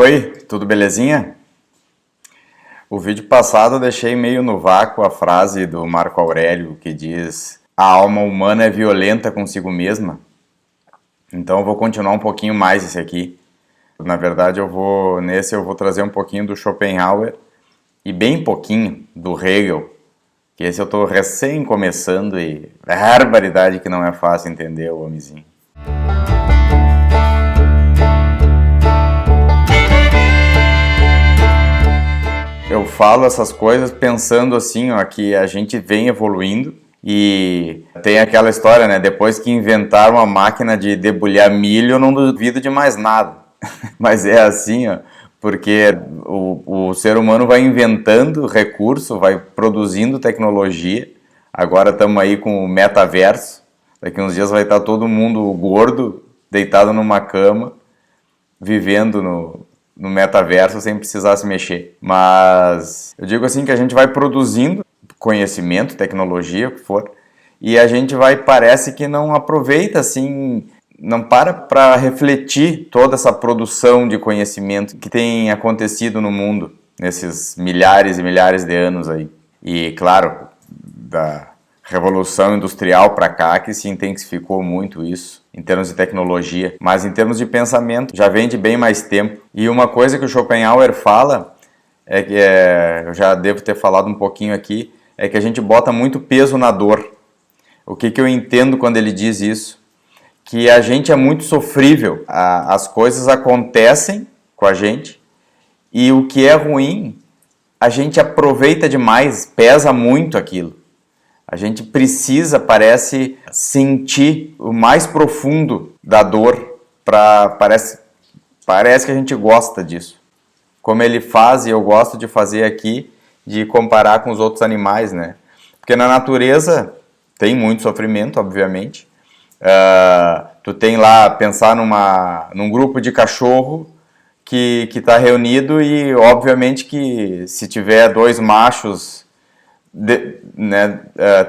Oi, tudo belezinha? O vídeo passado eu deixei meio no vácuo a frase do Marco Aurélio que diz: a alma humana é violenta consigo mesma. Então eu vou continuar um pouquinho mais esse aqui. Na verdade eu vou trazer um pouquinho do Schopenhauer e bem pouquinho do Hegel, que esse eu tô recém começando e barbaridade que não é fácil entender o homenzinho. Eu falo essas coisas pensando assim, ó, que a gente vem evoluindo e tem aquela história, né? Depois que inventaram a máquina de debulhar milho, eu não duvido de mais nada. Mas é assim, ó, porque o ser humano vai inventando recurso, vai produzindo tecnologia. Agora estamos aí com o metaverso. Daqui uns dias vai estar todo mundo gordo, deitado numa cama, vivendo no metaverso sem precisar se mexer. Mas eu digo assim que a gente vai produzindo conhecimento, tecnologia, o que for, e a gente parece que não aproveita assim, não para refletir toda essa produção de conhecimento que tem acontecido no mundo nesses milhares e milhares de anos aí. E claro, da Revolução Industrial para cá que se intensificou muito isso em termos de tecnologia, mas em termos de pensamento já vem de bem mais tempo. E uma coisa que o Schopenhauer fala, eu já devo ter falado um pouquinho aqui, é que a gente bota muito peso na dor. O que eu entendo quando ele diz isso? Que a gente é muito sofrível, as coisas acontecem com a gente e o que é ruim, a gente aproveita demais, pesa muito aquilo. A gente precisa, parece, sentir o mais profundo da dor, parece que a gente gosta disso. Como ele faz, e eu gosto de fazer aqui, de comparar com os outros animais, né? Porque na natureza tem muito sofrimento, obviamente. Tu tem lá, pensar num grupo de cachorro que está reunido e, obviamente, que se tiver dois machos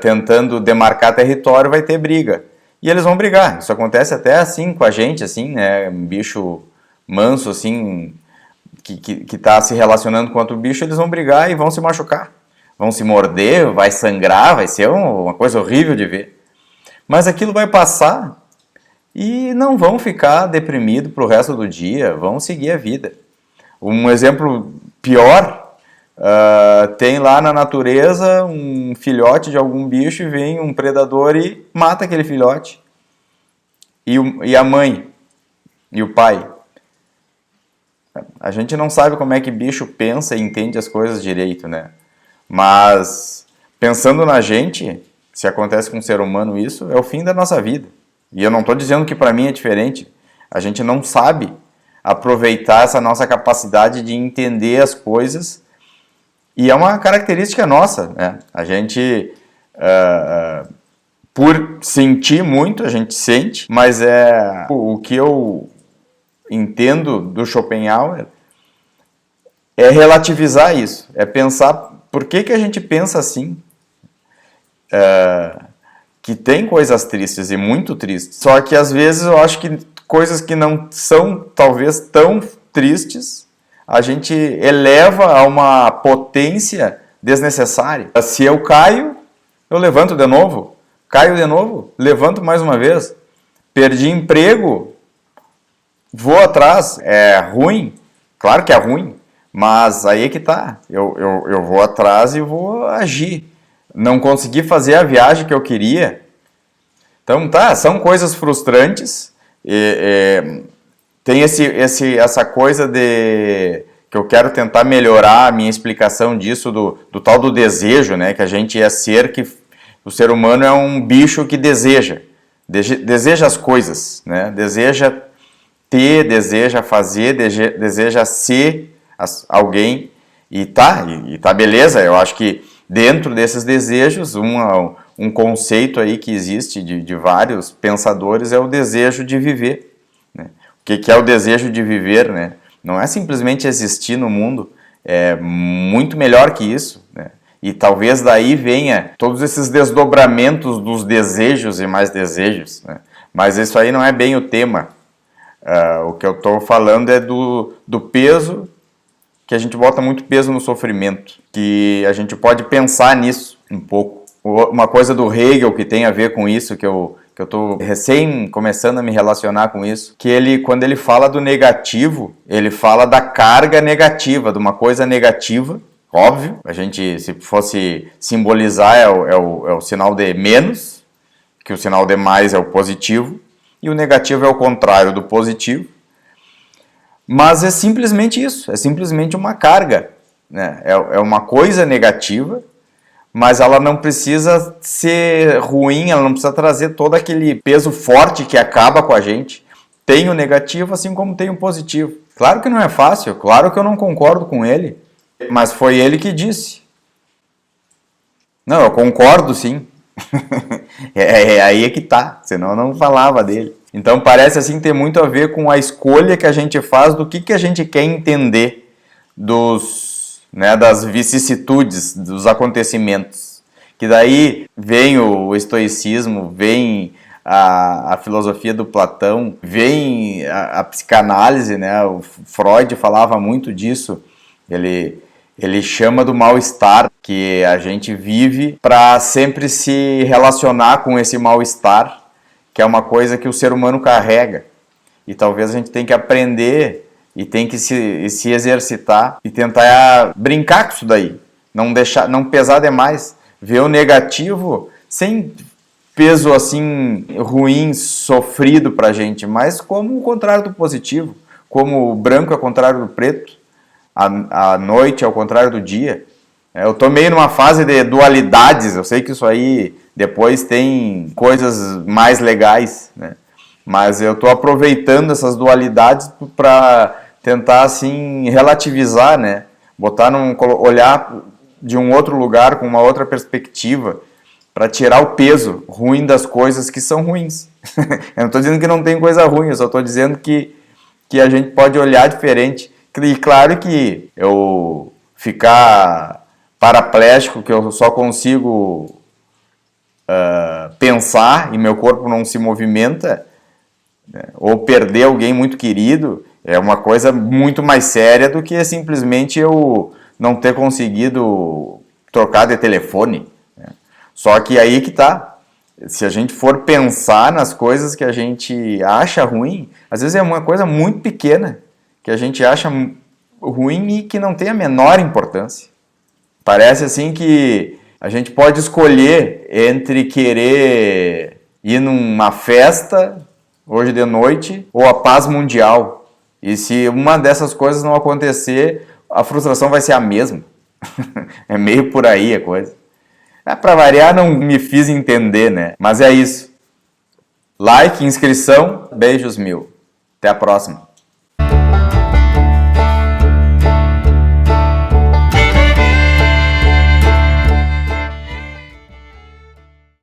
tentando demarcar território, vai ter briga. E eles vão brigar. Isso acontece até assim com a gente, assim, né? Um bicho manso, assim, que está se relacionando com outro bicho, eles vão brigar e vão se machucar. Vão se morder, vai sangrar, vai ser uma coisa horrível de ver. Mas aquilo vai passar e não vão ficar deprimidos para o resto do dia, vão seguir a vida. Um exemplo pior, tem lá na natureza um filhote de algum bicho e vem um predador e mata aquele filhote. E a mãe e o pai. A gente não sabe como é que bicho pensa e entende as coisas direito, né? Mas pensando na gente, se acontece com um ser humano isso, é o fim da nossa vida. E eu não estou dizendo que para mim é diferente. A gente não sabe aproveitar essa nossa capacidade de entender as coisas. E é uma característica nossa, né? A gente, por sentir muito, a gente sente, mas o que eu entendo do Schopenhauer é relativizar isso, é pensar por que a gente pensa assim, que tem coisas tristes e muito tristes, só que às vezes eu acho que coisas que não são talvez tão tristes, a gente eleva a uma potência desnecessária. Se eu caio, eu levanto de novo. Caio de novo, levanto mais uma vez. Perdi emprego, vou atrás. É ruim? Claro que é ruim, mas aí é que tá. Eu vou atrás e vou agir. Não consegui fazer a viagem que eu queria. Então tá, são coisas frustrantes. Tem essa coisa que eu quero tentar melhorar a minha explicação disso, do tal do desejo, né? Que a gente o ser humano é um bicho que deseja as coisas, né? Deseja ter, deseja fazer, deseja ser alguém, e tá beleza. Eu acho que dentro desses desejos, um conceito aí que existe de vários pensadores é o desejo de viver. O que é o desejo de viver, né? Não é simplesmente existir no mundo, é muito melhor que isso, né? E talvez daí venha todos esses desdobramentos dos desejos e mais desejos, né? Mas isso aí não é bem o tema. O que eu estou falando é do peso, que a gente bota muito peso no sofrimento, que a gente pode pensar nisso um pouco. Uma coisa do Hegel que tem a ver com isso, que eu estou recém começando a me relacionar com isso, que ele, quando ele fala do negativo, ele fala da carga negativa, de uma coisa negativa. Óbvio, a gente, se fosse simbolizar, é o sinal de menos, que o sinal de mais é o positivo, e o negativo é o contrário do positivo. Mas é simplesmente isso, é simplesmente uma carga, né? É uma coisa negativa, mas ela não precisa ser ruim, ela não precisa trazer todo aquele peso forte que acaba com a gente. Tem o negativo assim como tem o positivo. Claro que não é fácil, claro que eu não concordo com ele, mas foi ele que disse. Não, eu concordo sim. Aí é que tá, senão eu não falava dele. Então parece assim ter muito a ver com a escolha que a gente faz do que a gente quer entender das vicissitudes, dos acontecimentos. Que daí vem o estoicismo, vem a filosofia do Platão, vem a psicanálise, né? O Freud falava muito disso. Ele chama do mal-estar que a gente vive para sempre se relacionar com esse mal-estar, que é uma coisa que o ser humano carrega. E talvez a gente tenha que aprender e tem que se exercitar e tentar brincar com isso daí. Não pesar demais. Ver o negativo sem peso assim ruim, sofrido pra gente, mas como o contrário do positivo. Como o branco é o contrário do preto, a noite é o contrário do dia. Eu tô meio numa fase de dualidades, eu sei que isso aí depois tem coisas mais legais, né? Mas eu tô aproveitando essas dualidades para tentar assim relativizar, né? Olhar de um outro lugar com uma outra perspectiva para tirar o peso ruim das coisas que são ruins. Eu não estou dizendo que não tem coisa ruim, eu só estou dizendo que a gente pode olhar diferente. E claro que eu ficar paraplégico, que eu só consigo pensar e meu corpo não se movimenta, né, ou perder alguém muito querido, é uma coisa muito mais séria do que simplesmente eu não ter conseguido trocar de telefone, né? Só que aí que tá. Se a gente for pensar nas coisas que a gente acha ruim, às vezes é uma coisa muito pequena que a gente acha ruim e que não tem a menor importância. Parece assim que a gente pode escolher entre querer ir numa festa hoje de noite ou a paz mundial. E se uma dessas coisas não acontecer, a frustração vai ser a mesma. É meio por aí a coisa. Para variar, não me fiz entender, né? Mas é isso. Like, inscrição, beijos mil. Até a próxima.